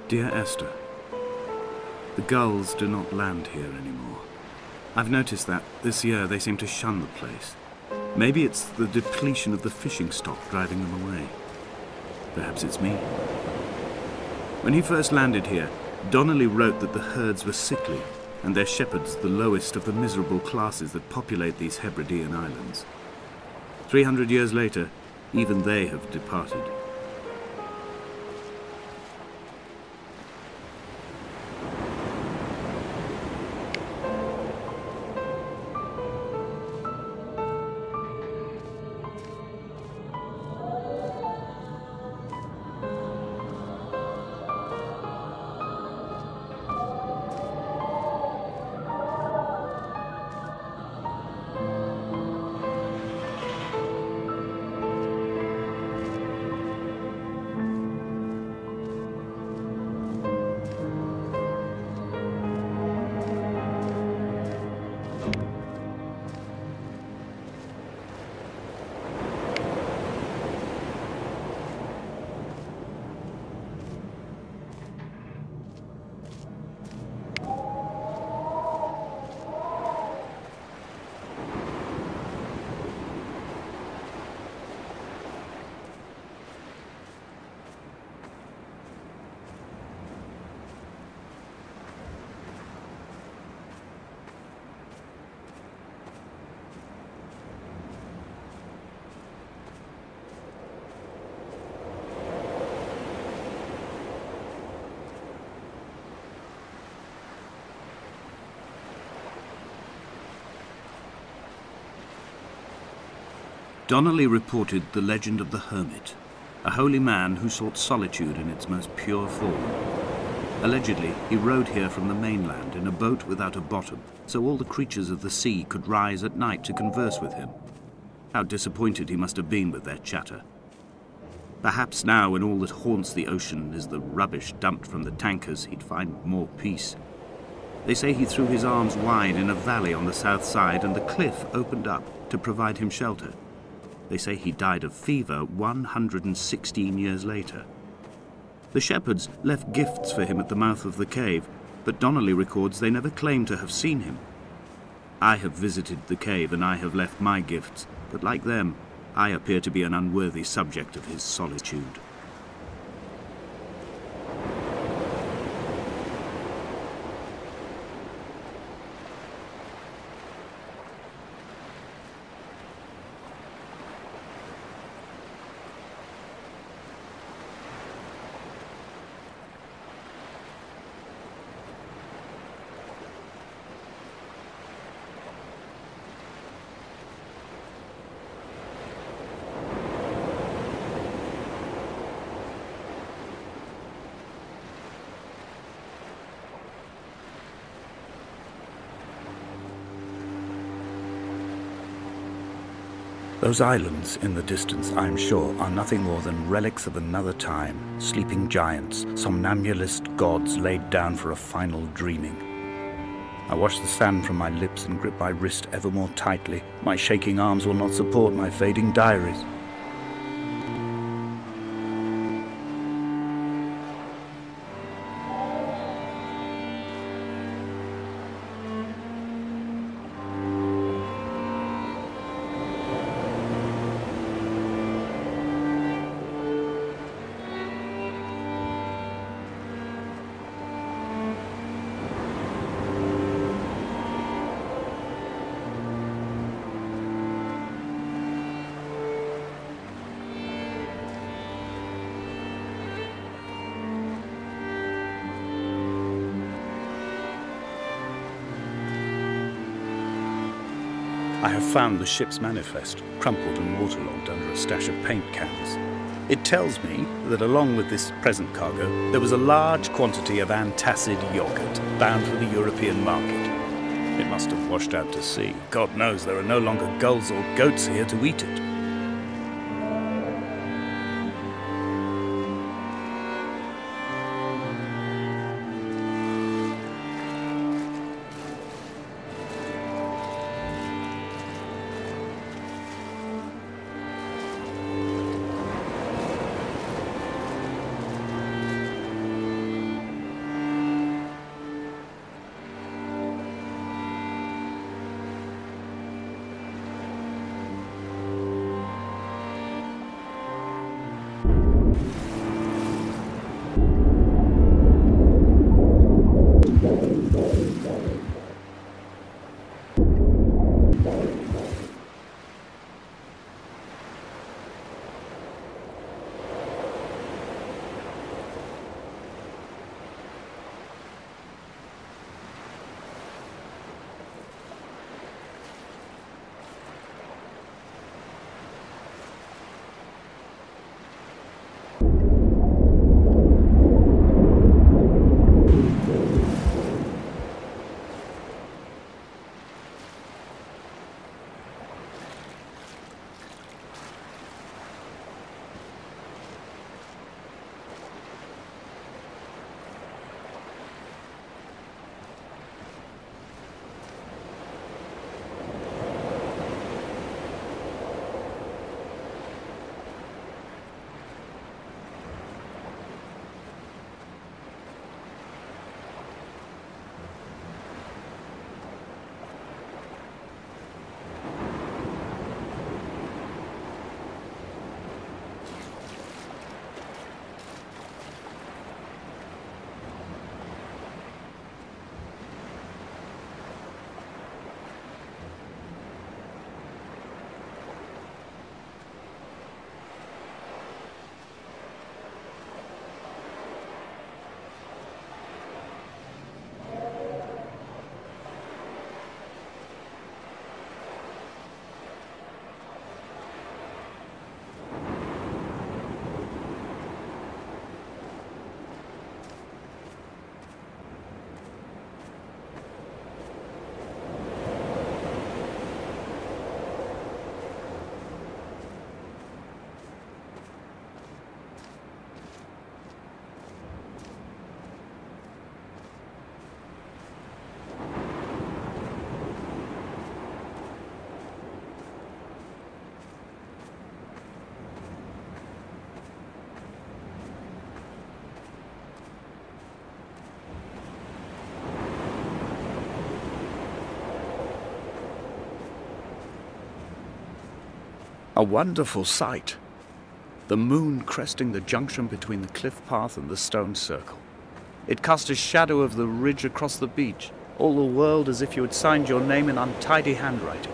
Dear Esther, the gulls do not land here anymore. I've noticed that this year they seem to shun the place. Maybe it's the depletion of the fishing stock driving them away. Perhaps it's me. When he first landed here, Donnelly wrote that the herds were sickly and their shepherds the lowest of the miserable classes that populate these Hebridean islands. 300 years later, even they have departed. Donnelly reported the legend of the hermit, a holy man who sought solitude in its most pure form. Allegedly, he rode here from the mainland in a boat without a bottom, so all the creatures of the sea could rise at night to converse with him. How disappointed he must have been with their chatter. Perhaps now, when all that haunts the ocean is the rubbish dumped from the tankers, he'd find more peace. They say he threw his arms wide in a valley on the south side, and the cliff opened up to provide him shelter. They say he died of fever 116 years later. The shepherds left gifts for him at the mouth of the cave, but Donnelly records they never claimed to have seen him. I have visited the cave and I have left my gifts, but like them, I appear to be an unworthy subject of his solitude. Those islands in the distance, I am sure, are nothing more than relics of another time, sleeping giants, somnambulist gods laid down for a final dreaming. I wash the sand from my lips and grip my wrist ever more tightly. My shaking arms will not support my fading diaries. I have found the ship's manifest, crumpled and waterlogged under a stash of paint cans. It tells me that along with this present cargo, there was a large quantity of antacid yogurt bound for the European market. It must have washed out to sea. God knows there are no longer gulls or goats here to eat it. A wonderful sight. The moon cresting the junction between the cliff path and the stone circle. It cast a shadow of the ridge across the beach, all the world as if you had signed your name in untidy handwriting.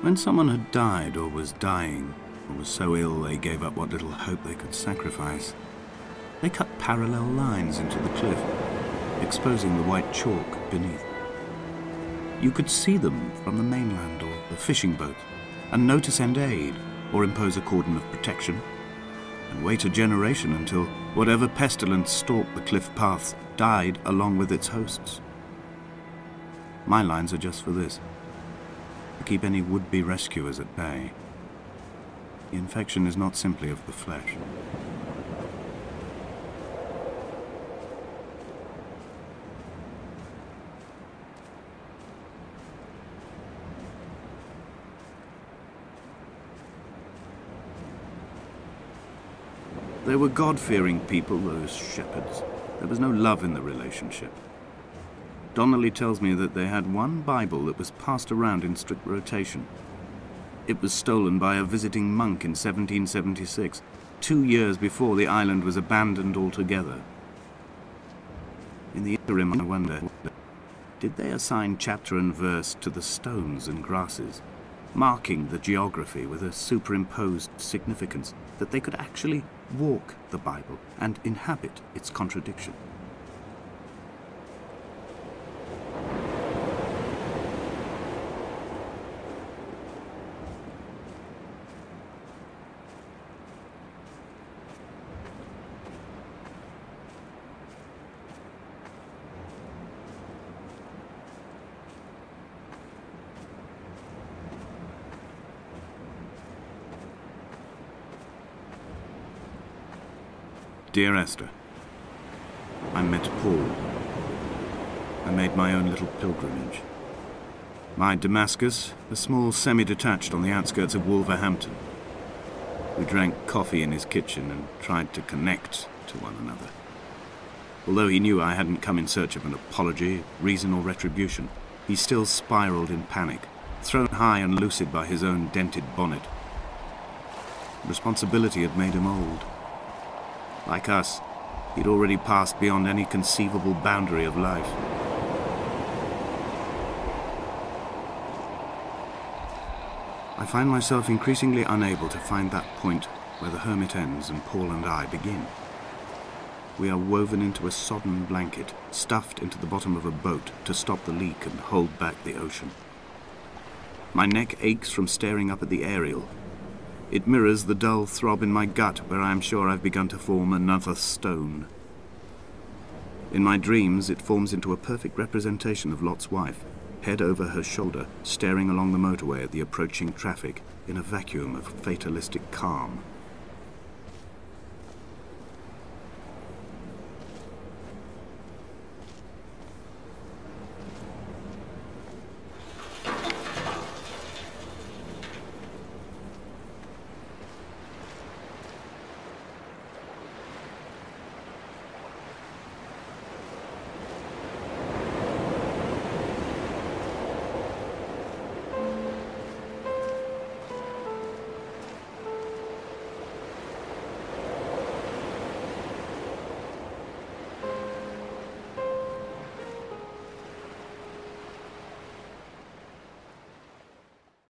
When someone had died or was dying, or was so ill they gave up what little hope they could sacrifice, they cut parallel lines into the cliff, exposing the white chalk beneath. You could see them from the mainland or the fishing boat, and know to send aid or impose a cordon of protection, and wait a generation until whatever pestilence stalked the cliff paths died along with its hosts. My lines are just for this. To keep any would-be rescuers at bay. The infection is not simply of the flesh. They were God-fearing people, those shepherds. There was no love in the relationship. Donnelly tells me that they had one Bible that was passed around in strict rotation. It was stolen by a visiting monk in 1776, 2 years before the island was abandoned altogether. In the interim, I wonder, did they assign chapter and verse to the stones and grasses, marking the geography with a superimposed significance that they could actually walk the Bible and inhabit its contradiction? Dear Esther, I met Paul. I made my own little pilgrimage. My Damascus, a small semi-detached on the outskirts of Wolverhampton. We drank coffee in his kitchen and tried to connect to one another. Although he knew I hadn't come in search of an apology, reason or retribution, he still spiraled in panic, thrown high and lucid by his own dented bonnet. Responsibility had made him old. Like us, he'd already passed beyond any conceivable boundary of life. I find myself increasingly unable to find that point where the hermit ends and Paul and I begin. We are woven into a sodden blanket, stuffed into the bottom of a boat to stop the leak and hold back the ocean. My neck aches from staring up at the aerial. It mirrors the dull throb in my gut where I am sure I've begun to form another stone. In my dreams, it forms into a perfect representation of Lot's wife, head over her shoulder, staring along the motorway at the approaching traffic in a vacuum of fatalistic calm.